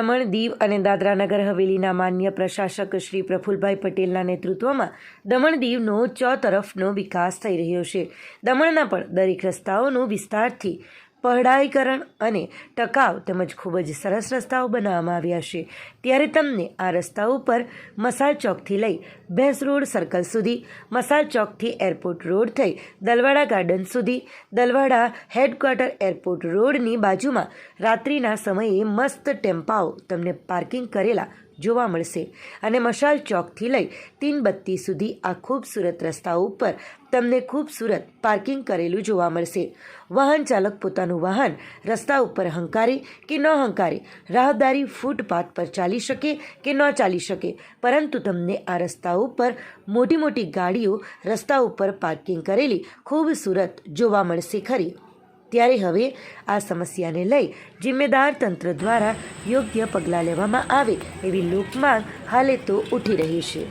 દમણ, દીવ અને દાદરા નગર હવેલીના માન્ય પ્રશાસક શ્રી પ્રફુલભાઈ પટેલના નેતૃત્વમાં દમણ દીવનો ચોતરફનો વિકાસ થઈ રહ્યો છે. દમણના પણ દરેક રસ્તાઓનું વિસ્તારથી પહોળાઈકરણ અને ટકાઉ તેમજ ખૂબ જ સરસ રસ્તાઓ બનાવવામાં આવ્યા છે. ત્યારે તમને આ રસ્તાઓ પર મસાલ ચોકથી લઈ ભેંસ રોડ સર્કલ સુધી, મસાલ ચોકથી એરપોર્ટ રોડ થઈ દલવાડા ગાર્ડન સુધી, દલવાડા હેડક્વાર્ટર એરપોર્ટ રોડની બાજુમાં રાત્રિના સમયે મસ્ત ટેમ્પાઓ તમને પાર્કિંગ કરેલા જોવા મળશે અને મશાલ ચોકથી લઈ તીનબત્તી સુધી આ ખૂબસૂરત રસ્તાઓ ઉપર તમને ખૂબસૂરત પાર્કિંગ કરેલું જોવા મળશે. વાહન ચાલક પોતાનું વાહન રસ્તા ઉપર હંકારે કે ન હંકારે, રાહદારી ફૂટપાથ પર ચાલી શકે કે ન ચાલી શકે, પરંતુ તમને આ રસ્તાઓ ઉપર મોટી મોટી ગાડીઓ રસ્તા ઉપર પાર્કિંગ કરેલી ખૂબસૂરત જોવા મળશે ખરી. ત્યારે હવે આ સમસ્યાને લઈ જિમ્મેદાર તંત્ર દ્વારા યોગ્ય પગલાં લેવામાં આવે એવી લોકમાંગ હાલે તો ઉઠી રહી છે.